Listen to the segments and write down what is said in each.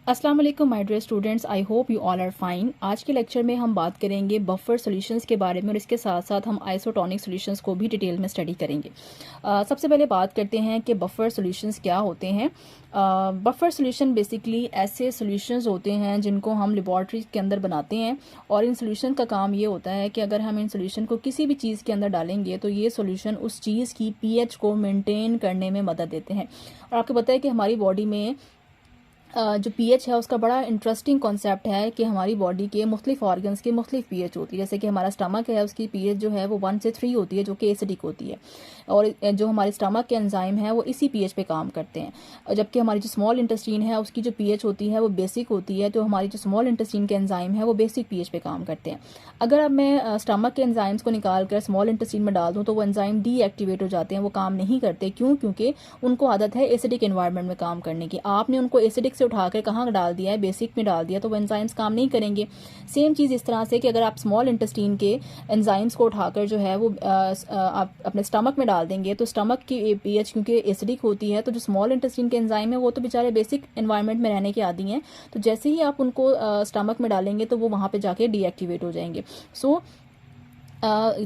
अस्सलाम वालेकुम my dear students, I hope you all are fine. आज के लेक्चर में हम बात करेंगे बफर सॉल्यूशंस के बारे में और इसके साथ साथ हम आइसोटोनिक सॉल्यूशंस को भी डिटेल में स्टडी करेंगे। सबसे पहले बात करते हैं कि बफर सॉल्यूशंस क्या होते हैं। बफर सॉल्यूशन बेसिकली ऐसे सॉल्यूशंस होते हैं जिनको हम लेबॉरेटरी के अंदर बनाते हैं और इन सॉल्यूशन का काम ये होता है कि अगर हम इन सॉल्यूशन को किसी भी चीज़ के अंदर डालेंगे तो ये सॉल्यूशन उस चीज़ की पीएच को मेंटेन करने में मदद देते हैं। और आपको पता है कि हमारी बॉडी में जो पीएच है उसका बड़ा इंटरेस्टिंग कॉन्सेप्ट है कि हमारी बॉडी के मुख्तलिफ ऑर्गन्स की मुख्तलिफ पीएच होती है। जैसे कि हमारा स्टमक है, उसकी पीएच जो है वो 1 से 3 होती है, जो कि एसिडिक होती है, और जो हमारे स्टमक के एंजाइम है वो इसी पीएच पे काम करते हैं। जबकि हमारी जो स्मॉल इंटेस्टीन है उसकी जो पीएच होती है वो बेसिक होती है, तो हमारी जो स्मॉल इंटेस्टीन के एंजाइम है वो बेसिक पीएच पे काम करते हैं। अगर अब मैं स्टमक के एंजाइम्स को निकाल कर स्मॉल इंटेस्टीन में डाल दूँ तो वो एंजाइम डीएक्टिवेट हो जाते हैं, वो काम नहीं करते। क्यों? क्योंकि उनको आदत है एसिडिक एनवायरनमेंट में काम करने की। आपने उनको एसिडिक से उठाकर कहाँ डाल दिया है, बेसिक में डाल दिया, तो वो एंजाइम्स काम नहीं करेंगे। सेम चीज़ इस तरह से कि अगर आप स्मॉल इंटेस्टीन के एंजाइम्स को उठाकर जो है वो आप अपने स्टमक में डाल देंगे तो स्टमक की पीएच क्योंकि एसिडिक होती है, तो जो स्मॉल इंटेस्टीन के एंजाइम है वो तो बेचारे बेसिक एनवायरनमेंट में रहने के आदी हैं, तो जैसे ही आप उनको स्टमक में डालेंगे तो वो वहाँ पे जाके डीएक्टिवेट हो जाएंगे।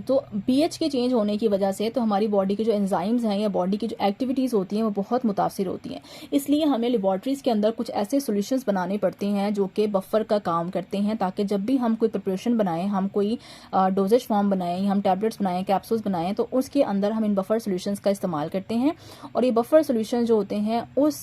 तो पीएच के चेंज होने की वजह से तो हमारी बॉडी के जो एंजाइम्स हैं या बॉडी की जो एक्टिविटीज़ होती हैं वो बहुत मुतासिर होती हैं। इसलिए हमें लेबॉर्ट्रीज़ के अंदर कुछ ऐसे सॉल्यूशंस बनाने पड़ते हैं जो कि बफर का काम करते हैं, ताकि जब भी हम कोई प्रिपरेशन बनाएं, हम कोई डोजेज फॉर्म बनाएं, हम टैबलेट्स बनाएं, कैप्सूल्स बनाएं, तो उसके अंदर हम इन बफर सॉल्यूशंस का इस्तेमाल करते हैं। और ये बफर सॉल्यूशन जो होते हैं उस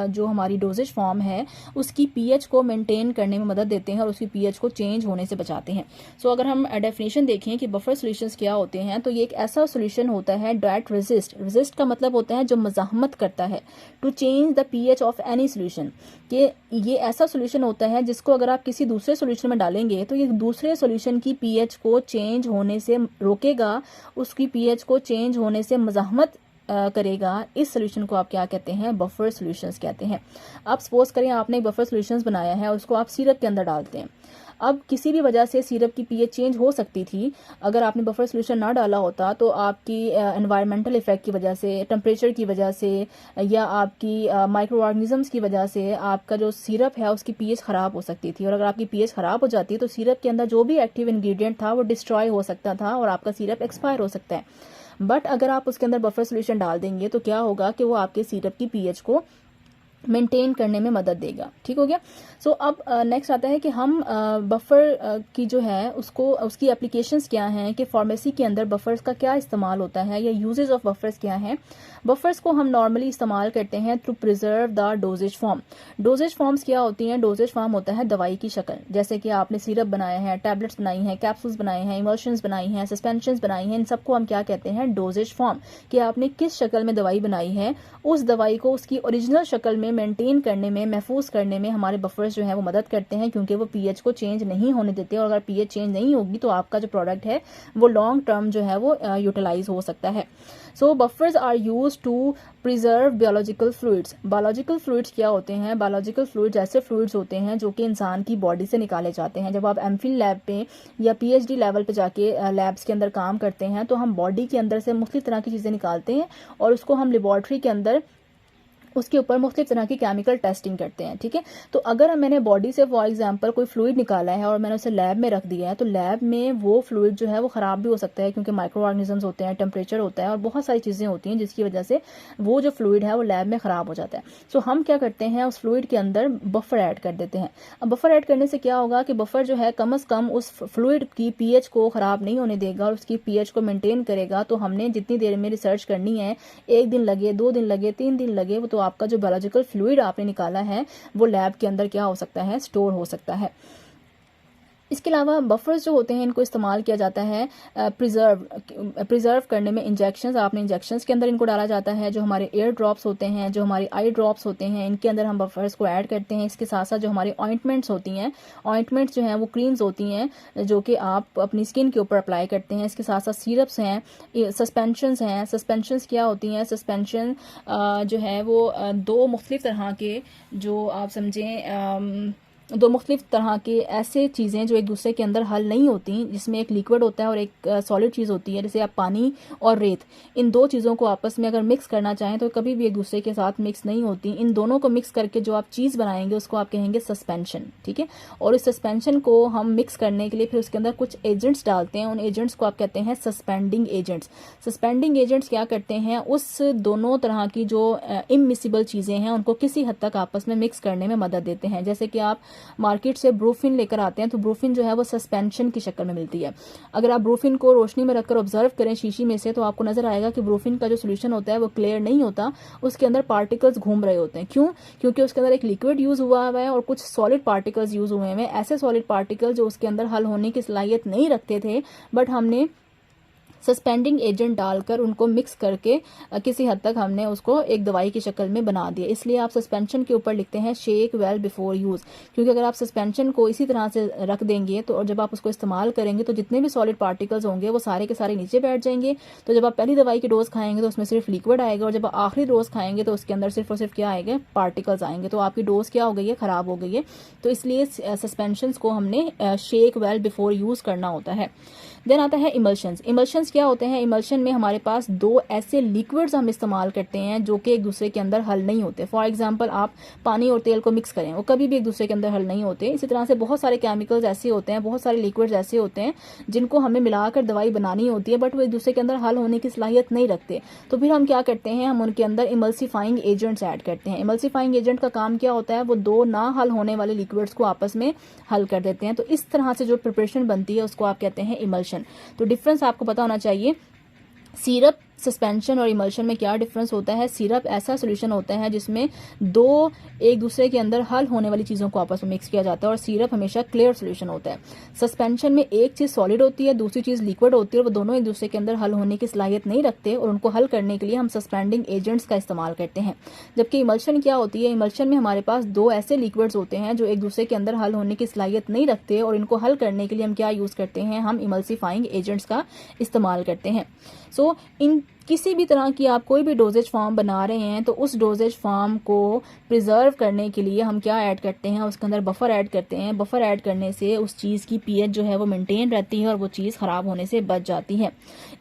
जो हमारी डोजेज फॉर्म है उसकी पीएच को मेंटेन करने में मदद देते हैं और उसकी पीएच को चेंज होने से बचाते हैं। सो अगर हम डेफिनेशन देखें कि बफर सॉल्यूशंस क्या होते हैं, तो ये एक ऐसा सॉल्यूशन होता है दैट रेजिस्ट का मतलब होता है जो मज़ाहमत करता है to change the pH of any solution. कि ये ऐसा सॉल्यूशन होता है जिसको अगर आप किसी दूसरे सॉल्यूशन में डालेंगे तो ये दूसरे सॉल्यूशन की पीएच को चेंज होने से रोकेगा, उसकी पीएच को चेंज होने से मज़ाहमत करेगा। इस सॉल्यूशन को आप क्या कहते हैं? बफर सॉल्यूशंस कहते हैं। अब सपोज करें आपने बफर सॉल्यूशंस बनाया है, उसको आप सिरप के अंदर डालते हैं। अब किसी भी वजह से सिरप की पीएच चेंज हो सकती थी। अगर आपने बफर सॉल्यूशन ना डाला होता तो आपकी एनवायरमेंटल इफेक्ट की वजह से, टेम्परेचर की वजह से या आपकी माइक्रो ऑर्गेनिजम्स की वजह से आपका जो सिरप है उसकी पीएच ख़राब हो सकती थी। और अगर आपकी पीएच ख़राब हो जाती है तो सिरप के अंदर जो भी एक्टिव इंग्रेडिएंट था वो डिस्ट्रॉय हो सकता था और आपका सिरप एक्सपायर हो सकता है। बट अगर आप उसके अंदर बफर सॉल्यूशन डाल देंगे तो क्या होगा कि वो आपके सिरप की पीएच को मेंटेन करने में मदद देगा। ठीक हो गया। सो अब नेक्स्ट आता है कि हम बफर की जो है उसको उसकी एप्लीकेशंस क्या हैं, कि फार्मेसी के अंदर बफर्स का क्या इस्तेमाल होता है या यूजेस ऑफ बफर्स क्या हैं। बफर्स को हम नॉर्मली इस्तेमाल करते हैं to preserve the dosage form. Dosage forms क्या होती हैं? डोजेज फॉर्म होता है दवाई की शक्ल। जैसे कि आपने सिरप बनाया है, टैबलेट्स बनाई हैं, कैप्सूल्स बनाए हैं, इमल्शंस बनाई हैं, सस्पेंशंस बनाई हैं, इन सबको हम क्या कहते हैं? Doses form. कि आपने किस शक्ल में दवाई बनाई है, उस दवाई को उसकी ओरिजिनल शक्ल में मेंटेन करने में, महफूज करने में हमारे बफर्स जो है वो मदद करते हैं, क्योंकि वो पीएच को चेंज नहीं होने देते। और अगर पीएच चेंज नहीं होगी तो आपका जो प्रोडक्ट है वो लॉन्ग टर्म जो है वो यूटिलाइज हो सकता है। So buffers are use to preserve biological fluids. Biological fluids क्या होते हैं? बायोलॉजिकल फ्लूइड्स ऐसे फ्लूइड्स होते हैं जो कि इंसान की बॉडी से निकाले जाते हैं। जब आप एमफिल लैब पे या पीएचडी लेवल पे जाके लैब्स के अंदर काम करते हैं तो हम बॉडी के अंदर से मुख्तलिफ तरह की चीज़ें निकालते हैं और उसको हम लेबॉर्ट्री के अंदर उसके ऊपर मुख्तलिफ तरह की केमिकल टेस्टिंग करते हैं। ठीक है। तो अगर मैंने बॉडी से फॉर एग्जांपल कोई फ्लूइड निकाला है और मैंने उसे लैब में रख दिया है तो लैब में वो फ्लूइड जो है वो ख़राब भी हो सकता है, क्योंकि माइक्रो ऑर्गेनिजम्स होते हैं, टेम्परेचर होता है और बहुत सारी चीज़ें होती हैं जिसकी वजह से वो जो फ्लूइड है वो लैब में ख़राब हो जाता है। सो हम क्या करते हैं? उस फ्लूइड के अंदर बफर ऐड कर देते हैं। अब बफर ऐड करने से क्या होगा कि बफर जो है कम अज़ कम उस फ्लूइड की पीएच को ख़राब नहीं होने देगा और उसकी पीएच को मेंटेन करेगा। तो हमने जितनी देर में रिसर्च करनी है, 1 दिन लगे, 2 दिन लगे, 3 दिन लगे, वो तो आपका जो बायोलॉजिकल फ्लूइड आपने निकाला है वो लैब के अंदर क्या हो सकता है? स्टोर हो सकता है। इसके अलावा बफर्स जो होते हैं इनको इस्तेमाल किया जाता है प्रिजर्व करने में। इंजेक्शंस, आपने इंजेक्शंस के अंदर इनको डाला जाता है। जो हमारे एयर ड्रॉप्स होते हैं, जो हमारे आई ड्रॉप्स होते हैं, इनके अंदर हम बफर्स को ऐड करते हैं। इसके साथ साथ जो हमारी ऑइंटमेंट्स होती हैं, ऑइंटमेंट्स जो हैं वो क्रीम्स होती हैं जो कि आप अपनी स्किन के ऊपर अप्लाई करते हैं। इसके साथ साथ सिरप्स हैं, सस्पेंशंस हैं। सस्पेंशंस क्या होती हैं? सस्पेंशन जो है वो 2 मुख्तलिफ तरह के, जो आप समझें दो मुख्तलिफ तरह के ऐसे चीज़ें जो एक दूसरे के अंदर हल नहीं होती, जिसमें एक लिक्विड होता है और एक सॉलिड चीज़ होती है, जैसे आप पानी और रेत, इन दो चीज़ों को आपस में अगर मिक्स करना चाहें तो कभी भी एक दूसरे के साथ मिक्स नहीं होती। इन दोनों को मिक्स करके जो आप चीज़ बनाएंगे उसको आप कहेंगे सस्पेंशन, ठीक है। और इस सस्पेंशन को हम मिक्स करने के लिए फिर उसके अंदर कुछ एजेंट्स डालते हैं, उन एजेंट्स को आप कहते हैं सस्पेंडिंग एजेंट्स। सस्पेंडिंग एजेंट्स क्या करते हैं, उस दोनों तरह की जो इममिसिबल चीज़ें हैं उनको किसी हद तक आपस में मिक्स करने में मदद देते हैं। जैसे कि आप मार्केट से ब्रूफिन लेकर आते हैं तो ब्रूफिन जो है वो सस्पेंशन की शक्ल में मिलती है। अगर आप ब्रूफिन को रोशनी में रखकर ऑब्जर्व करें शीशी में से तो आपको नजर आएगा कि ब्रूफिन का जो सोल्यूशन होता है वो क्लियर नहीं होता, उसके अंदर पार्टिकल्स घूम रहे होते हैं। क्यों? क्योंकि उसके अंदर एक लिक्विड यूज हुआ है और कुछ सॉलिड पार्टिकल्स यूज हुए हैं, ऐसे सॉलिड पार्टिकल जो उसके अंदर हल होने की सलाहियत नहीं रखते थे, बट हमने सस्पेंडिंग एजेंट डालकर उनको मिक्स करके किसी हद तक हमने उसको एक दवाई की शक्ल में बना दिया। इसलिए आप सस्पेंशन के ऊपर लिखते हैं शेक वेल बिफोर यूज, क्योंकि अगर आप सस्पेंशन को इसी तरह से रख देंगे तो और जब आप उसको इस्तेमाल करेंगे तो जितने भी सॉलिड पार्टिकल्स होंगे वो सारे के सारे नीचे बैठ जाएंगे। तो जब आप पहली दवाई की डोज खाएंगे तो उसमें सिर्फ लिक्विड आएगा और जब आप आखिरी डोज खाएंगे तो उसके अंदर सिर्फ और सिर्फ क्या आएगा, पार्टिकल्स आएंगे। तो आपकी डोज क्या हो गई है, खराब हो गई है। तो इसलिए सस्पेंशन को हमने शेक वेल बिफोर यूज करना होता है। देन आता है इमल्शंस। इमल्शंस क्या होते हैं, इमल्शन में हमारे पास दो ऐसे लिक्विड्स हम इस्तेमाल करते हैं जो कि एक दूसरे के अंदर हल नहीं होते। फॉर एग्जांपल आप पानी और तेल को मिक्स करें, वो कभी भी एक दूसरे के अंदर हल नहीं होते। इसी तरह से बहुत सारे केमिकल्स ऐसे होते हैं, बहुत सारे लिक्विड्स ऐसे होते हैं जिनको हमें मिलाकर दवाई बनानी होती है, बट वो एक दूसरे के अंदर हल होने की सलाहियत नहीं रखते। तो फिर हम क्या करते हैं, हम उनके अंदर इमल्सिफाइंग एजेंट्स ऐड करते हैं। इमल्सिफाइंग एजेंट का काम क्या होता है, वो दो ना हल होने वाले लिक्विड्स को आपस में हल कर देते हैं। तो इस तरह से जो प्रिपरेशन बनती है उसको आप कहते हैं इमल्शन। तो डिफरेंस आपको पता होना चाहिए, सिरप, सस्पेंशन और इमल्शन में क्या डिफरेंस होता है। सिरप ऐसा सोल्यूशन होता है जिसमें दो एक दूसरे के अंदर हल होने वाली चीज़ों को आपस में मिक्स किया जाता है और सिरप हमेशा क्लियर सोल्यूशन होता है। सस्पेंशन में एक चीज़ सॉलिड होती है, दूसरी चीज़ लिक्विड होती है और वो दोनों एक दूसरे के अंदर हल होने की सलाहियत नहीं रखते और उनको हल करने के लिए हम सस्पेंडिंग एजेंट्स का इस्तेमाल करते हैं। जबकि इमल्शन क्या होती है, इमल्शन में हमारे पास दो ऐसे लिक्विड्स होते हैं जो एक दूसरे के अंदर हल होने की सलाहियत नहीं रखते और इनको हल करने के लिए हम क्या यूज़ करते हैं, हम इमल्सिफाइंग एजेंट्स का इस्तेमाल करते हैं। सो इन किसी भी तरह की आप कोई भी डोजेज फॉर्म बना रहे हैं तो उस डोजेज फॉर्म को प्रिजर्व करने के लिए हम क्या ऐड करते हैं, उसके अंदर बफर ऐड करते हैं। बफर ऐड करने से उस चीज़ की पीएच जो है वो मेंटेन रहती है और वो चीज़ ख़राब होने से बच जाती है।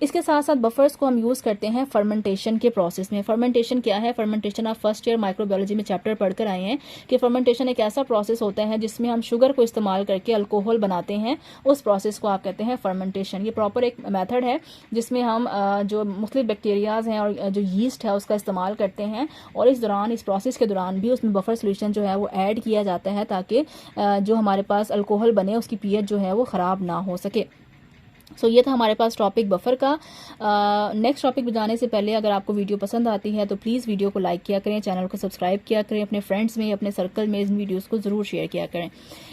इसके साथ साथ बफर्स को हम यूज़ करते हैं फर्मेंटेशन के प्रोसेस में। फर्मेंटेशन क्या है, फर्मेंटेशन आप फर्स्ट ईयर माइक्रोबायोलॉजी में चैप्टर पढ़कर आए हैं कि फर्मेंटेशन एक ऐसा प्रोसेस होता है जिसमें हम शुगर को इस्तेमाल करके अल्कोहल बनाते हैं। उस प्रोसेस को आप कहते हैं फर्मेंटेशन। ये प्रॉपर एक मेथड है जिसमें हम जो मुख्तलिफ बैक्टीरियाज हैं और जो यीस्ट है उसका इस्तेमाल करते हैं और इस प्रोसेस के दौरान भी उसमें बफर सोल्यूशन जो है वो ऐड किया जाता है ताकि जो हमारे पास अल्कोहल बने उसकी पीएच जो है वो ख़राब ना हो सके। ये था हमारे पास टॉपिक बफर का। नेक्स्ट टॉपिक पे जाने से पहले अगर आपको वीडियो पसंद आती है तो प्लीज़ वीडियो को लाइक किया करें, चैनल को सब्सक्राइब किया करें, अपने फ्रेंड्स में, अपने सर्कल में इन वीडियोस को ज़रूर शेयर किया करें।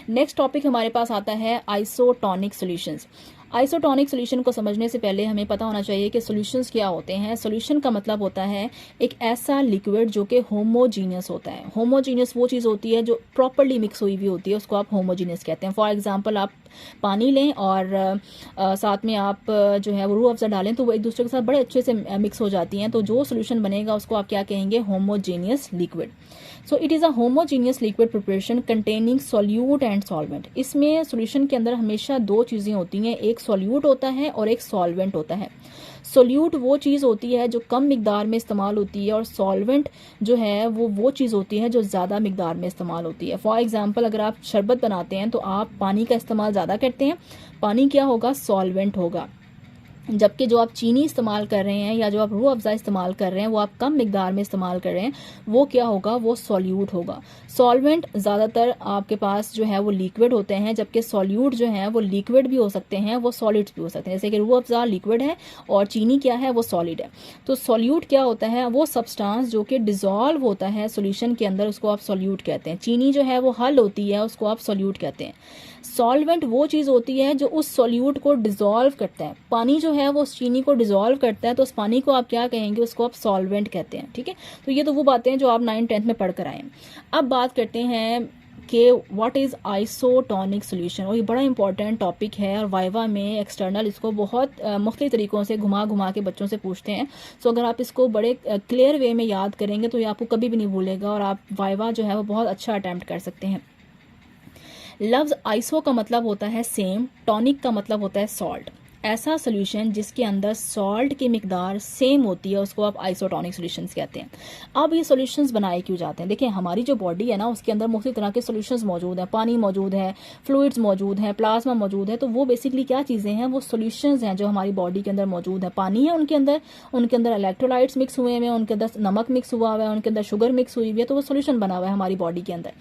नेक्स्ट टॉपिक हमारे पास आता है आइसोटोनिक सॉल्यूशंस। आइसोटोनिक सोल्यूशन को समझने से पहले हमें पता होना चाहिए कि सॉल्यूशंस क्या होते हैं। सॉल्यूशन का मतलब होता है एक ऐसा लिक्विड जो कि होमोजीनियस होता है। होमोजीनियस वो चीज़ होती है जो प्रॉपर्ली मिक्स हुई हुई होती है, उसको आप होमोजीनियस कहते हैं। फॉर एग्जांपल आप पानी लें और साथ में आप जो है वो रूह अफ़ज़ा डालें तो वो एक दूसरे के साथ बड़े अच्छे से मिक्स हो जाती हैं। तो जो सोल्यूशन बनेगा उसको आप क्या कहेंगे, homogeneous liquid. So it is a homogeneous liquid preparation containing solute and solvent. इसमें सॉल्यूशन के अंदर हमेशा दो चीज़ें होती हैं, एक सॉल्यूट होता है और एक सॉल्वेंट होता है। सॉल्यूट वो चीज़ होती है जो कम मिकदार में इस्तेमाल होती है और सॉल्वेंट जो है वो चीज़ होती है जो ज़्यादा मिकदार में इस्तेमाल होती है। फॉर एग्जांपल अगर आप शरबत बनाते हैं तो आप पानी का इस्तेमाल ज़्यादा करते हैं, पानी क्या होगा, सॉल्वेंट होगा। जबकि जो आप चीनी इस्तेमाल कर रहे हैं या जो आप रूह अफ़ज़ा इस्तेमाल कर रहे हैं वो आप कम मिकदार में इस्तेमाल कर रहे हैं, वो क्या होगा, वो सॉल्यूट होगा। सॉल्वेंट ज़्यादातर आपके पास जो है वो लिक्विड होते हैं, जबकि सॉल्यूट जो है वो लिक्विड भी हो सकते हैं, वो सॉलिड्स भी हो सकते हैं। जैसे कि रूह अफ़ज़ा लिक्विड है और चीनी क्या है, वो सॉलिड है। तो सॉल्यूट क्या होता है, वो सब्सटेंस जो कि डिज़ोल्व होता है सोल्यूशन के अंदर, उसको आप सॉल्यूट कहते हैं। चीनी जो है वो हल होती है, उसको आप सॉल्यूट कहते हैं। सॉल्वेंट वो चीज़ होती है जो उस सॉल्यूट को डिज़ोल्व करता है। पानी जो है वो उस चीनी को डिज़ोल्व करता है, तो उस पानी को आप क्या कहेंगे, उसको आप सॉल्वेंट कहते हैं। ठीक है, तो ये तो वो बातें हैं जो आप 9th-10th में पढ़ कर आए हैं। अब बात करते हैं कि व्हाट इज़ आइसोटोनिक सोल्यूशन। और ये बड़ा इंपॉर्टेंट टॉपिक है और वाइवा में एक्सटर्नल इसको बहुत मुख्तलिफ तरीक़ों से घुमा घुमा के बच्चों से पूछते हैं। सो अगर आप इसको बड़े क्लियर वे में याद करेंगे तो ये आपको कभी भी नहीं भूलेगा और आप वाइवा जो है वो बहुत अच्छा अटैम्प्ट कर सकते हैं। लफ्ज़ आइसो का मतलब होता है सेम, टॉनिक का मतलब होता है सॉल्ट। ऐसा सोल्यूशन जिसके अंदर सॉल्ट की मिकदार सेम होती है उसको आप आइसोटोनिक सॉल्यूशंस कहते हैं। अब ये सॉल्यूशंस बनाए क्यों जाते हैं? देखिए, हमारी जो बॉडी है ना, उसके अंदर मुख्तलिफ तरह के सॉल्यूशंस मौजूद हैं। पानी मौजूद है, फ्लूइड्स मौजूद हैं, प्लाज्मा मौजूद है। तो वो बेसिकली क्या चीज़ें हैं? वो सॉल्यूशंस हैं जो हमारी बॉडी के अंदर मौजूद है। पानी है उनके अंदर इलेक्ट्रोलाइट्स मिक्स हुए हैं, उनके अंदर नमक मिक्स हुआ हुआ है, उनके अंदर शुगर मिक्स हुई हुई है, तो वो सोल्यूशन बना हुआ है हमारी बॉडी के अंदर।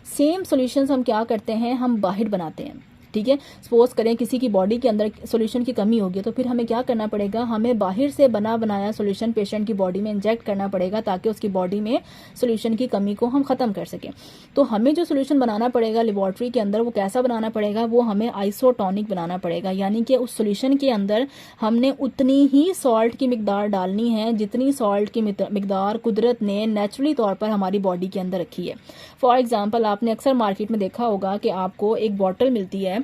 सेम सॉल्यूशंस हम क्या करते हैं? हम बाहर बनाते हैं। ठीक है, सपोज करें किसी की बॉडी के अंदर सॉल्यूशन की कमी होगी, तो फिर हमें क्या करना पड़ेगा? हमें बाहर से बना बनाया सॉल्यूशन पेशेंट की बॉडी में इंजेक्ट करना पड़ेगा ताकि उसकी बॉडी में सॉल्यूशन की कमी को हम ख़त्म कर सकें। तो हमें जो सॉल्यूशन बनाना पड़ेगा लेबॉर्ट्री के अंदर, वो कैसा बनाना पड़ेगा? वो हमें आइसोटोनिक बनाना पड़ेगा, यानी कि उस सॉल्यूशन के अंदर हमने उतनी ही सॉल्ट की मिकदार डालनी है जितनी सॉल्ट की मिकदार कुदरत ने नेचुरली तौर पर हमारी बॉडी के अंदर रखी है। फॉर एग्जाम्पल, आपने अक्सर मार्केट में देखा होगा कि आपको एक बॉटल मिलती है,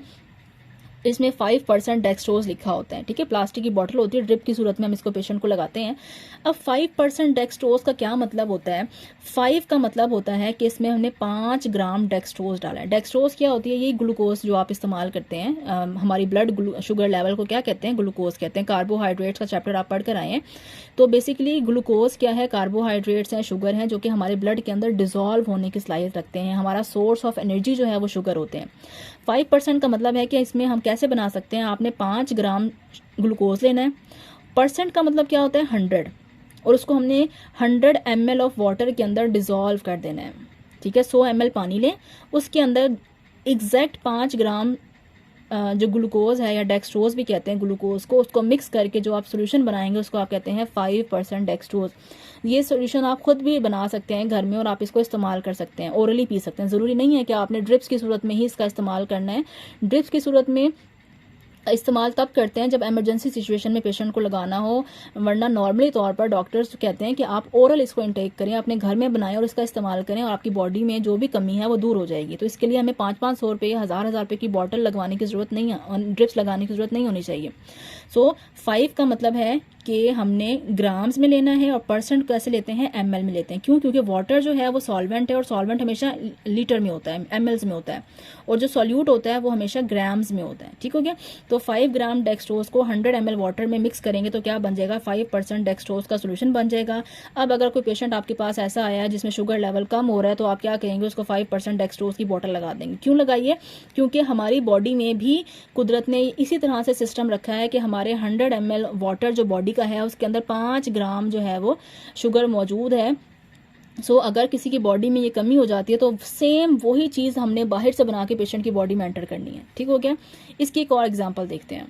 इसमें 5% डेक्सट्रोज लिखा होता है। ठीक है, प्लास्टिक की बोतल होती है, ड्रिप की सूरत में हम इसको पेशेंट को लगाते हैं। अब 5% डेक्सट्रोज का क्या मतलब होता है? 5 का मतलब होता है कि इसमें हमने 5 ग्राम डेक्सट्रोज डाला है। डेक्सट्रोज क्या होती है? ये ग्लूकोज जो आप इस्तेमाल करते हैं, हमारी ब्लड शुगर लेवल को क्या कहते हैं? ग्लूकोज कहते हैं। कार्बोहाइड्रेट्स का चैप्टर आप पढ़ कर आए हैं। तो बेसिकली ग्लूकोज क्या है? कार्बोहाइड्रेट्स हैं, शुगर हैं, जो कि हमारे ब्लड के अंदर डिजोल्व होने की सलाहियत रखते हैं। हमारा सोर्स ऑफ एनर्जी जो है वो शुगर होते हैं। 5% का मतलब है कि इसमें हम कैसे बना सकते हैं? आपने 5 ग्राम ग्लूकोज लेना है। परसेंट का मतलब क्या होता है? 100, और उसको हमने 100 ml ऑफ वाटर के अंदर डिजोल्व कर देना है। ठीक है, 100 ml पानी लें, उसके अंदर एग्जैक्ट 5 ग्राम जो ग्लूकोज है, या डेक्सट्रोज भी कहते हैं ग्लूकोज को, उसको मिक्स करके जो आप सोल्यूशन बनाएंगे उसको आप कहते हैं 5% डेक्सट्रोज। ये सोल्यूशन आप खुद भी बना सकते हैं घर में और आप इसको इस्तेमाल कर सकते हैं, ओरली पी सकते हैं। ज़रूरी नहीं है कि आपने ड्रिप्स की सूरत में ही इसका इस्तेमाल करना है। ड्रिप्स की सूरत में इस्तेमाल तब करते हैं जब इमरजेंसी सिचुएशन में पेशेंट को लगाना हो, वरना नॉर्मली तौर पर डॉक्टर्स कहते हैं कि आप ओरल इसको इंटेक करें, अपने घर में बनाएं और इसका इस्तेमाल करें, और आपकी बॉडी में जो भी कमी है वो दूर हो जाएगी। तो इसके लिए हमें 500-500 रुपये या 1000-1000 रुपये की बॉटल लगवाने की ज़रूरत नहीं है, ड्रिप्स लगाने की ज़रूरत नहीं होनी चाहिए। सो 5 का मतलब है कि हमने ग्राम्स में लेना है, और परसेंट कैसे लेते हैं? ml में लेते हैं। क्यों? क्योंकि वाटर जो है वो सॉल्वेंट है, और सॉल्वेंट हमेशा लीटर में होता है, mls में होता है, और जो सॉल्यूट होता है वो हमेशा ग्राम्स में होता है। ठीक हो गया? तो 5 ग्राम डेक्सट्रोज को 100 ml वाटर में मिक्स करेंगे तो क्या बन जाएगा? 5% डेक्सट्रोज का सोल्यूशन बन जाएगा। अब अगर कोई पेशेंट आपके पास ऐसा आया है जिसमें शुगर लेवल कम हो रहा है, तो आप क्या करेंगे? उसको 5% डेक्सट्रोज की बोतल लगा देंगे। क्यों लगाइए? क्योंकि हमारी बॉडी में भी कुदरत ने इसी तरह से सिस्टम रखा है कि हमारे 100 ml वाटर जो बॉडी का है उसके अंदर 5 ग्राम जो है वो शुगर मौजूद है। अगर किसी की बॉडी में ये कमी हो जाती है तो सेम वही चीज़ हमने बाहर से बना के पेशेंट की बॉडी में एंटर करनी है। ठीक हो गया? इसकी एक और एग्जांपल देखते हैं।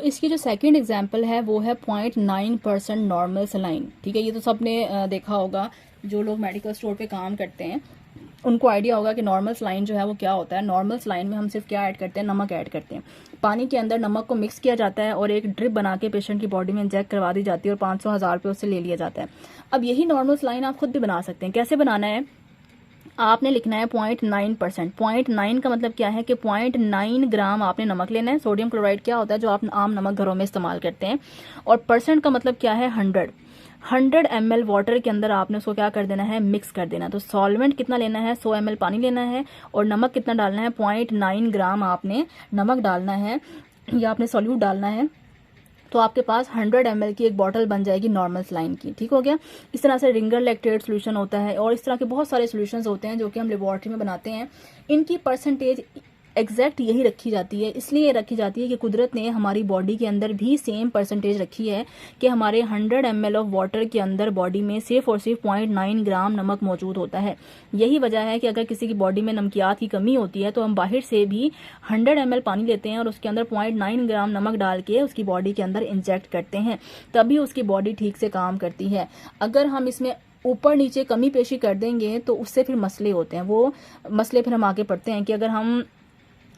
इसकी जो सेकंड एग्जांपल है वो है 0.9% नॉर्मल सलाइन। ठीक है, ये तो सबने देखा होगा, जो लोग मेडिकल स्टोर पे काम करते हैं उनको आइडिया होगा कि नॉर्मल सलाइन जो है वो क्या होता है। नॉर्मल सलाइन में हम सिर्फ क्या ऐड करते हैं? नमक ऐड करते हैं। पानी के अंदर नमक को मिक्स किया जाता है और एक ड्रिप बना के पेशेंट की बॉडी में इंजेक्ट करवा दी जाती है, और 500-1000 रुपये उससे ले लिया जाता है। अब यही नॉर्मल सलाइन आप खुद भी बना सकते हैं। कैसे बनाना है? आपने लिखना है 0.9%। 0.9 का मतलब क्या है कि 0.9 ग्राम आपने नमक लेना है। सोडियम क्लोराइड क्या होता है? जो आप आम नमक घरों में इस्तेमाल करते हैं। और परसेंट का मतलब क्या है? 100 ml वाटर के अंदर आपने उसको क्या कर देना है? मिक्स कर देना। तो सॉल्वेंट कितना लेना है? 100 ml पानी लेना है, और नमक कितना डालना है? 0.9 ग्राम आपने नमक डालना है, या आपने सॉल्यूट डालना है। तो आपके पास 100 ml की एक बॉटल बन जाएगी नॉर्मल सलाइन की। ठीक हो गया? इस तरह से रिंगर लैक्टेट सोल्यूशन होता है, और इस तरह के बहुत सारे सोल्यूशंस होते हैं जो कि हम लेबोरेटरी में बनाते हैं। इनकी परसेंटेज एग्जैक्ट यही रखी जाती है। इसलिए रखी जाती है कि कुदरत ने हमारी बॉडी के अंदर भी सेम परसेंटेज रखी है कि हमारे 100 ml ऑफ वाटर के अंदर बॉडी में सिर्फ और सिर्फ 0.9 ग्राम नमक मौजूद होता है। यही वजह है कि अगर किसी की बॉडी में नमकियात की कमी होती है तो हम बाहर से भी 100 ml पानी लेते हैं और उसके अंदर 0.9 ग्राम नमक डाल के उसकी बॉडी के अंदर इंजेक्ट करते हैं, तभी उसकी बॉडी ठीक से काम करती है। अगर हम इसमें ऊपर नीचे कमी पेशी कर देंगे तो उससे फिर मसले होते हैं। वो मसले फिर हम आगे पढ़ते हैं कि अगर हम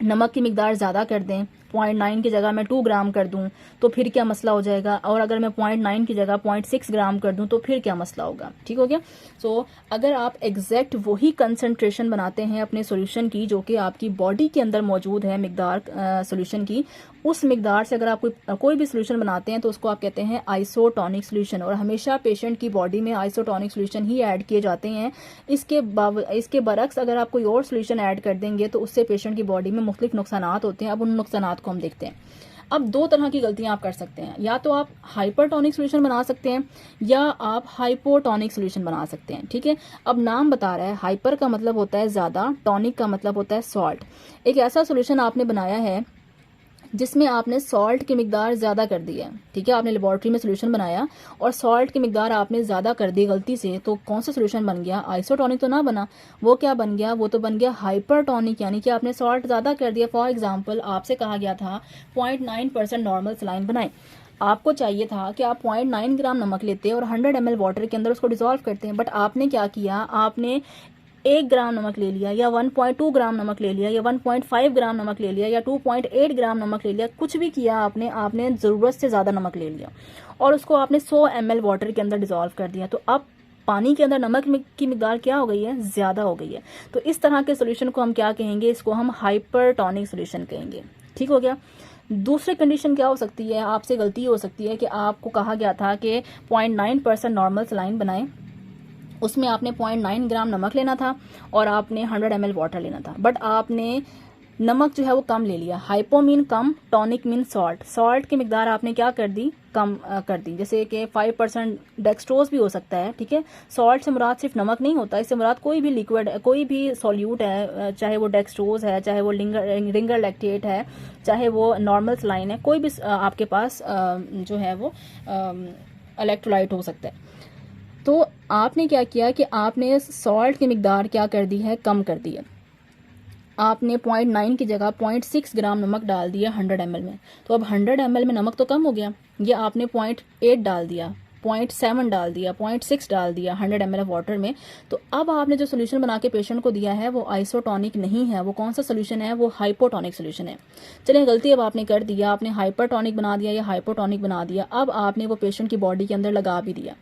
नमक की मिकदार ज़्यादा कर दें, 0.9 की जगह मैं 2 ग्राम कर दूं तो फिर क्या मसला हो जाएगा, और अगर मैं 0.9 की जगह 0.6 ग्राम कर दूं तो फिर क्या मसला होगा। ठीक हो गया। सो अगर आप एग्जैक्ट वही कंसंट्रेशन बनाते हैं अपने सोल्यूशन की जो कि आपकी बॉडी के अंदर मौजूद है मिकदार सोल्यूशन की, उस मिकदार से अगर आप कोई भी सोल्यूशन बनाते हैं तो उसको आप कहते हैं आइसोटोनिक सोल्यूशन। और हमेशा पेशेंट की बॉडी में आइसोटोनिक सोल्यूशन ही ऐड किए जाते हैं। इसके बरक्स अगर आप कोई और सोल्यूशन ऐड कर देंगे तो उससे पेशेंट की बॉडी में मुख्तलिफ नुकसानात होते हैं। अब उन नुकसानात को हम देखते हैं। अब दो तरह की गलतियां आप कर सकते हैं, या तो आप हाइपरटोनिक सोल्यूशन बना सकते हैं या आप हाइपोटोनिक सोल्यूशन बना सकते हैं। ठीक है। अब नाम बता रहा है, हाइपर का मतलब होता है ज्यादा, टॉनिक का मतलब होता है सॉल्ट। एक ऐसा सोल्यूशन आपने बनाया है जिसमें आपने सॉल्ट की मिकदार ज़्यादा कर दी है। ठीक है, आपने लेबोरेटरी में सोल्यूशन बनाया और सॉल्ट की मिकदार आपने ज़्यादा कर दी गलती से, तो कौन सा सोल्यूशन बन गया? आइसोटोनिक तो ना बना, वो क्या बन गया? वो तो बन गया हाइपरटोनिक, यानी कि आपने सॉल्ट ज़्यादा कर दिया। फॉर एग्जाम्पल आपसे कहा गया था 0.9% नॉर्मल सलाइन बनाए, आपको चाहिए था कि आप 0.9 ग्राम नमक लेते और 100 ml वाटर के अंदर उसको डिसॉल्व करते हैं, बट आपने क्या किया? आपने 1 ग्राम नमक ले लिया, या 1.2 ग्राम नमक ले लिया, या 1.5 ग्राम नमक ले लिया, या 2.8 ग्राम नमक ले लिया। कुछ भी किया आपने ज़रूरत से ज़्यादा नमक ले लिया और उसको आपने 100 ml वाटर के अंदर डिसॉल्व कर दिया। तो अब पानी के अंदर नमक की मिकदार क्या हो गई है? ज़्यादा हो गई है। तो इस तरह के सोल्यूशन को हम क्या कहेंगे? इसको हम हाइपरटोनिक सोल्यूशन कहेंगे। ठीक हो गया। दूसरी कंडीशन क्या हो सकती है? आपसे गलती हो सकती है कि आपको कहा गया था कि 0.9% नॉर्मल सलाइन बनाएं, उसमें आपने 0.9 ग्राम नमक लेना था और आपने 100 ml वाटर लेना था, बट आपने नमक जो है वो कम ले लिया। हाइपो मीन कम, टॉनिक मीन सॉल्ट। सॉल्ट की मिकदार आपने क्या कर दी? कम कर दी। जैसे कि 5% डेक्सट्रोज भी हो सकता है। ठीक है। सॉल्ट से मुराद सिर्फ नमक नहीं होता, इससे मुराद कोई भी लिक्विड, कोई भी सॉल्यूट है, चाहे वो डेक्सट्रोज है, चाहे वो रिंगर लैक्टेट है, चाहे वो नॉर्मल सलाइन है, कोई भी आपके पास जो है वो इलेक्ट्रोलाइट हो सकता है। तो आपने क्या किया कि आपने सॉल्ट की मिकदार क्या कर दी है? कम कर दी है। आपने 0.9 की जगह 0.6 ग्राम नमक डाल दिया 100 ml में। तो अब 100 ml में नमक तो कम हो गया, ये आपने 0.8 डाल दिया, 0.7 डाल दिया, 0.6 डाल दिया 100 ml वाटर में। तो अब आपने जो सोल्यूशन बना के पेशेंट को दिया है वो आइसोटोनिक नहीं है। वो कौन सा सोल्यूशन है? वो हाइपोटोनिक सोल्यूशन है। चलिए, गलती अब आपने कर दिया, आपने हाइपरटोनिक बना दिया या हाइपोटोनिक बना दिया। अब आपने वो पेशेंट की बॉडी के अंदर लगा भी दिया।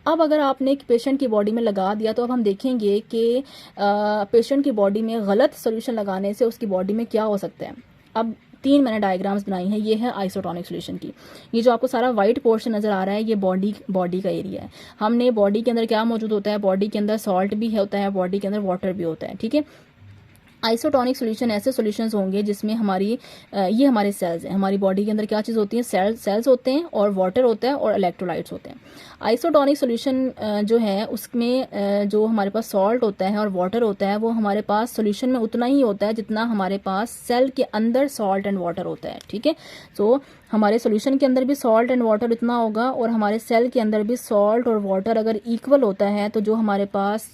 अब अगर आपने पेशेंट की बॉडी में लगा दिया तो अब हम देखेंगे कि पेशेंट की बॉडी में गलत सोल्यूशन लगाने से उसकी बॉडी में क्या हो सकता है। अब 3 मैंने डायग्राम्स बनाई हैं, ये है आइसोटोनिक सोल्यूशन की। ये जो आपको सारा वाइट पोर्शन नजर आ रहा है ये बॉडी का एरिया है। हमने बॉडी के अंदर क्या मौजूद होता है? बॉडी के अंदर सॉल्ट भी होता है, बॉडी के अंदर वाटर भी होता है। ठीक है। आइसोटोनिक सोल्यूशन ऐसे सोल्यूशंस होंगे जिसमें ये हमारे सेल्स हैं। हमारी बॉडी के अंदर क्या चीज़ होती है? सेल्स होते हैं और वाटर होता है और इलेक्ट्रोलाइट्स होते हैं। आइसोटोनिक सोल्यूशन जो है उसमें जो हमारे पास सॉल्ट होता है और वाटर होता है वो हमारे पास सोल्यूशन में उतना ही होता है जितना हमारे पास सेल के अंदर सॉल्ट एंड वाटर होता है। ठीक है। तो हमारे सोल्यूशन के अंदर भी सॉल्ट एंड वाटर इतना होगा और हमारे सेल के अंदर भी सॉल्ट और वाटर अगर इक्वल होता है तो जो हमारे पास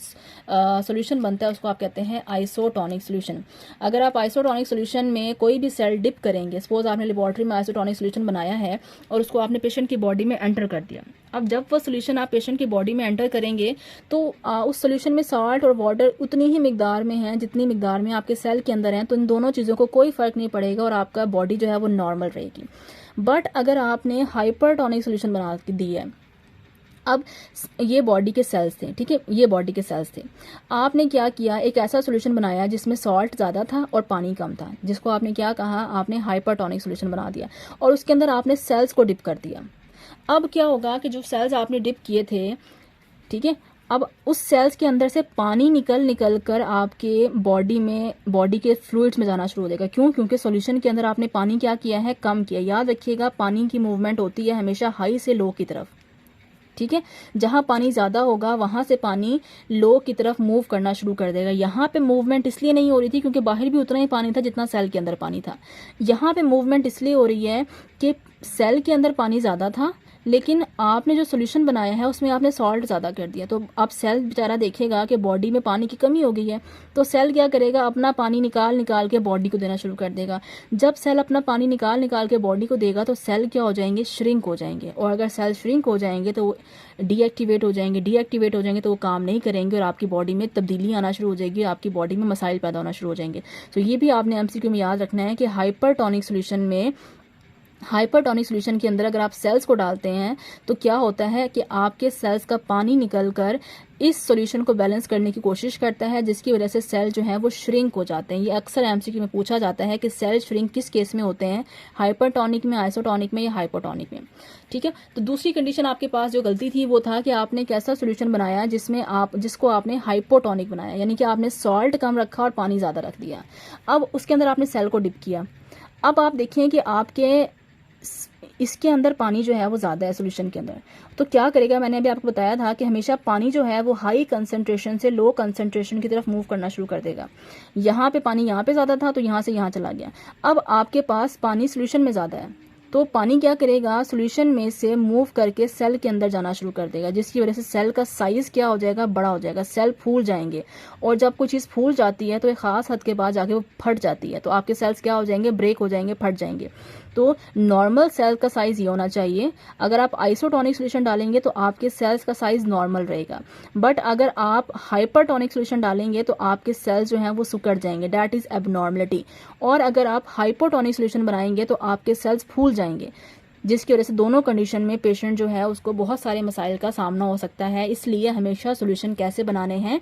सोल्यूशन बनता है उसको आप कहते हैं आइसोटोनिक सोल्यूशन। अगर आप आइसोटोनिक सोल्यूशन में कोई भी सेल डिप करेंगे, सपोज आपने लेबोरेटरी में आइसोटोनिक सोल्यूशन बनाया है और उसको आपने पेशेंट की बॉडी में एंटर कर दिया। अब जब वो सोल्यूशन आप पेशेंट की बॉडी में एंटर करेंगे तो उस सोल्यूशन में सॉल्ट और वाटर उतनी ही मिकदार में है जितनी मिकदार में आपके सेल के अंदर है। तो इन दोनों चीज़ों को कोई फर्क नहीं पड़ेगा और आपका बॉडी जो है वो नॉर्मल रहेगी। बट अगर आपने हाइपरटोनिक सोल्यूशन बना दी है, अब ये बॉडी के सेल्स थे। ठीक है, ये बॉडी के सेल्स थे। आपने क्या किया? एक ऐसा सोल्यूशन बनाया जिसमें सॉल्ट ज़्यादा था और पानी कम था, जिसको आपने क्या कहा? आपने हाइपरटोनिक सोल्यूशन बना दिया और उसके अंदर आपने सेल्स को डिप कर दिया। अब क्या होगा कि जो सेल्स आपने डिप किए थे, ठीक है, अब उस सेल्स के अंदर से पानी निकल कर आपके बॉडी के फ्लूइड्स में जाना शुरू हो जाएगा। क्यों? क्योंकि सॉल्यूशन के अंदर आपने पानी क्या किया है? कम किया। याद रखिएगा, पानी की मूवमेंट होती है हमेशा हाई से लो की तरफ। ठीक है, जहां पानी ज्यादा होगा वहां से पानी लो की तरफ मूव करना शुरू कर देगा। यहाँ पे मूवमेंट इसलिए नहीं हो रही थी क्योंकि बाहर भी उतना ही पानी था जितना सेल के अंदर पानी था। यहाँ पे मूवमेंट इसलिए हो रही है कि सेल के अंदर पानी ज्यादा था लेकिन आपने जो सोल्यूशन बनाया है उसमें आपने सॉल्ट ज़्यादा कर दिया, तो अब सेल बेचारा देखेगा कि बॉडी में पानी की कमी हो गई है, तो सेल क्या करेगा, अपना पानी निकाल निकाल के बॉडी को देना शुरू कर देगा। जब सेल अपना पानी निकाल निकाल के बॉडी को देगा तो सेल क्या हो जाएंगे, श्रिंक हो जाएंगे, और अगर सेल श्रिंक हो जाएंगे तो वो डीएक्टिवेट हो जाएंगे, डीएक्टिवेट हो जाएंगे तो वो काम नहीं करेंगे और आपकी बॉडी में तब्दीली आना शुरू हो जाएगी, आपकी बॉडी में मसाइल पैदा होना शुरू हो जाएंगे। तो ये भी आपने एमसीक्यू में याद रखना है कि हाइपरटोनिक सोल्यूशन के अंदर अगर आप सेल्स को डालते हैं तो क्या होता है कि आपके सेल्स का पानी निकलकर इस सॉल्यूशन को बैलेंस करने की कोशिश करता है, जिसकी वजह से सेल जो है वो श्रिंक हो जाते हैं। ये अक्सर एमसीक्यू में पूछा जाता है कि सेल श्रिंक किस केस में होते हैं, हाइपरटोनिक में, आइसोटोनिक में या हाइपोटोनिक में। ठीक है, तो दूसरी कंडीशन आपके पास जो गलती थी वो था कि आपने एक ऐसा सोल्यूशन बनाया जिसको आपने हाइपोटोनिक बनाया, यानी कि आपने सॉल्ट कम रखा और पानी ज़्यादा रख दिया। अब उसके अंदर आपने सेल को डिप किया। अब आप देखें कि आपके इसके अंदर पानी जो है वो ज़्यादा है सोल्यूशन के अंदर, तो क्या करेगा, मैंने अभी आपको बताया था कि हमेशा पानी जो है वो हाई कंसंट्रेशन से लो कंसंट्रेशन की तरफ मूव करना शुरू कर देगा। यहाँ पे पानी यहाँ पे ज़्यादा था तो यहाँ से यहाँ चला गया। अब आपके पास पानी सोल्यूशन में ज़्यादा है तो पानी क्या करेगा, सोल्यूशन में से मूव करके सेल के अंदर जाना शुरू कर देगा, जिसकी वजह से सेल का साइज क्या हो जाएगा, बड़ा हो जाएगा, सेल फूल जाएंगे। और जब कोई चीज़ फूल जाती है तो एक खास हद के बाद जाके वो फट जाती है, तो आपके सेल्स क्या हो जाएंगे, ब्रेक हो जाएंगे, फट जाएंगे। तो नॉर्मल सेल का साइज ये होना चाहिए। अगर आप आइसोटोनिक सोल्यूशन डालेंगे तो आपके सेल्स का साइज नॉर्मल रहेगा, बट अगर आप हाइपरटोनिक सोल्यूशन डालेंगे तो आपके सेल्स जो हैं वो सिकुड़ जाएंगे, दैट इज एबनॉर्मलिटी। और अगर आप हाइपोटोनिक सोल्यूशन बनाएंगे तो आपके सेल्स फूल जाएंगे, जिसकी वजह से दोनों कंडीशन में पेशेंट जो है उसको बहुत सारे मसाइल का सामना हो सकता है। इसलिए हमेशा सोल्यूशन कैसे बनाने हैं,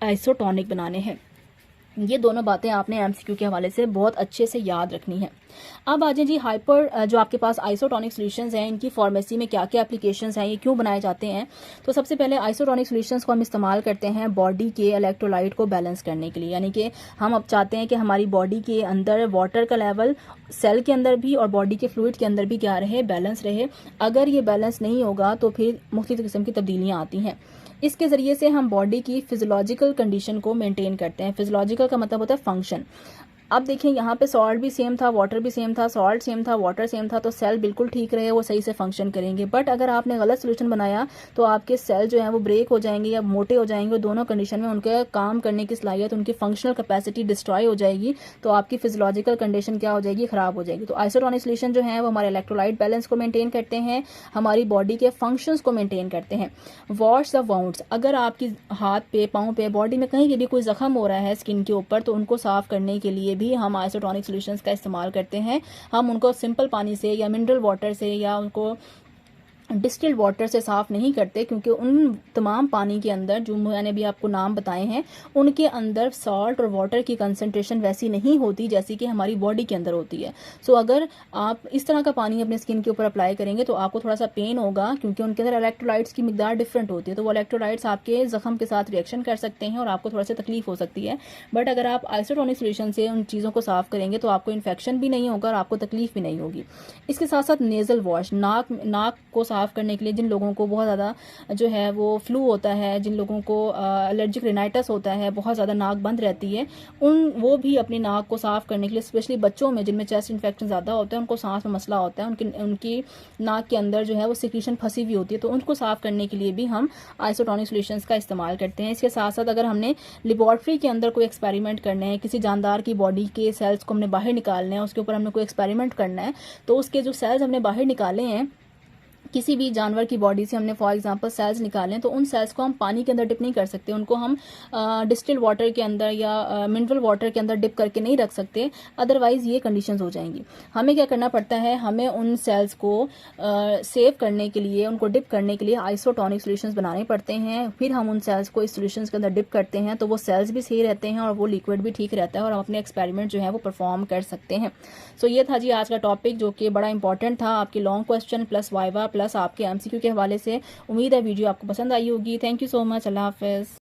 आइसोटोनिक बनाने हैं। ये दोनों बातें आपने एमसीक्यू के हवाले से बहुत अच्छे से याद रखनी है। अब आ जाए जी जो आपके पास आइसोटोनिक सॉल्यूशंस हैं, इनकी फार्मेसी में क्या क्या एप्लीकेशंस हैं, ये क्यों बनाए जाते हैं। तो सबसे पहले आइसोटोनिक सॉल्यूशंस को हम इस्तेमाल करते हैं बॉडी के इलेक्ट्रोलाइट को बैलेंस करने के लिए, यानी कि हम अब चाहते हैं कि हमारी बॉडी के अंदर वाटर का लेवल सेल के अंदर भी और बॉडी के फ्लूइड के अंदर भी क्या रहे, बैलेंस रहे। अगर ये बैलेंस नहीं होगा तो फिर मुख्तलिफ किस्म की तब्दीलियाँ आती हैं। इसके ज़रिए से हम बॉडी की फिजियोलॉजिकल कंडीशन को मेंटेन करते हैं। फिजियोलॉजिकल का मतलब होता है फंक्शन। अब देखें यहाँ पे सॉल्ट भी सेम था, वाटर भी सेम था, सॉल्ट सेम था, वाटर सेम था, तो सेल बिल्कुल ठीक रहे, वो सही से फंक्शन करेंगे। बट अगर आपने गलत सोल्यूशन बनाया तो आपके सेल जो है वो ब्रेक हो जाएंगे या मोटे हो जाएंगे। दोनों कंडीशन में उनके काम करने की सलाहियत, उनकी फंक्शनल कैपेसिटी डिस्ट्रॉय हो जाएगी, तो आपकी फिजियोलॉजिकल कंडीशन क्या हो जाएगी, खराब हो जाएगी। तो आइसोटोनिक सोल्यूशन जो है वो हमारे इलेक्ट्रोलाइट बैलेंस को मेंटेन करते हैं, हमारी बॉडी के फंक्शंस को मेंटेन करते हैं। वॉश द वाउंड्स, अगर आपकी हाथ पे, पाँव पे, बॉडी में कहीं भी कोई जख्म हो रहा है स्किन के ऊपर, तो उनको साफ करने के लिए भी हम आइसोटोनिक सॉल्यूशंस का इस्तेमाल करते हैं। हम उनको सिंपल पानी से या मिनरल वाटर से या उनको डिस्टिल्ड वाटर से साफ नहीं करते, क्योंकि उन तमाम पानी के अंदर जो मैंने भी आपको नाम बताए हैं उनके अंदर सॉल्ट और वाटर की कंसंट्रेशन वैसी नहीं होती जैसी कि हमारी बॉडी के अंदर होती है। सो अगर आप इस तरह का पानी अपने स्किन के ऊपर अप्लाई करेंगे तो आपको थोड़ा सा पेन होगा, क्योंकि उनके अंदर इलेक्ट्रोलाइट्स की मिकदार डिफरेंट होती है, तो वो इलेक्ट्रोलाइट्स आपके जख्म के साथ रिएक्शन कर सकते हैं और आपको थोड़ा सा तकलीफ हो सकती है। बट अगर आप आइसोटोनिक सोल्यूशन से उन चीज़ों को साफ करेंगे तो आपको इन्फेक्शन भी नहीं होगा और आपको तकलीफ भी नहीं होगी। इसके साथ साथ नेजल वॉश, नाक को साफ करने के लिए, जिन लोगों को बहुत ज़्यादा जो है वो फ्लू होता है, जिन लोगों को एलर्जिक रिनाइटिस होता है, बहुत ज़्यादा नाक बंद रहती है, वो भी अपनी नाक को साफ़ करने के लिए, स्पेशली बच्चों में जिनमें चेस्ट इन्फेक्शन ज़्यादा होता है, उनको सांस में मसला होता है, उनकी नाक के अंदर जो है वो सिक्रीशन फंसी हुई होती है, तो उनको साफ़ करने के लिए भी हम आइसोटोनिक सॉल्यूशंस का इस्तेमाल करते हैं। इसके साथ साथ अगर हमने लेबॉर्ट्री के अंदर कोई एक्सपेरिमेंट करने हैं, किसी जानदार की बॉडी के सेल्स को हमने बाहर निकालना है, उसके ऊपर हमने कोई एक्सपेरिमेंट करना है, तो उसके जो सेल्स हमने बाहर निकाले हैं किसी भी जानवर की बॉडी से, हमने फॉर एग्जांपल सेल्स निकालें, तो उन सेल्स को हम पानी के अंदर डिप नहीं कर सकते, उनको हम डिस्टिल्ड वाटर के अंदर या मिनरल वाटर के अंदर डिप करके नहीं रख सकते, अदरवाइज ये कंडीशंस हो जाएंगी। हमें क्या करना पड़ता है, हमें उन सेल्स को सेव करने के लिए, उनको डिप करने के लिए आइसोटोनिक सॉल्यूशंस बनाने पड़ते हैं। फिर हम उन सेल्स को इस सॉल्यूशंस के अंदर डिप करते हैं तो वो सेल्स भी सही रहते हैं और वो लिक्विड भी ठीक रहता है और हम अपने एक्सपेरिमेंट जो है वो परफॉर्म कर सकते हैं। सो ये था जी आज का टॉपिक, जो कि बड़ा इंपॉर्टेंट था, आपके long question plus viva plus आपके एमसीक्यू के हवाले से। उम्मीद है वीडियो आपको पसंद आई होगी। Thank you so much. अल्लाह हाफिज़।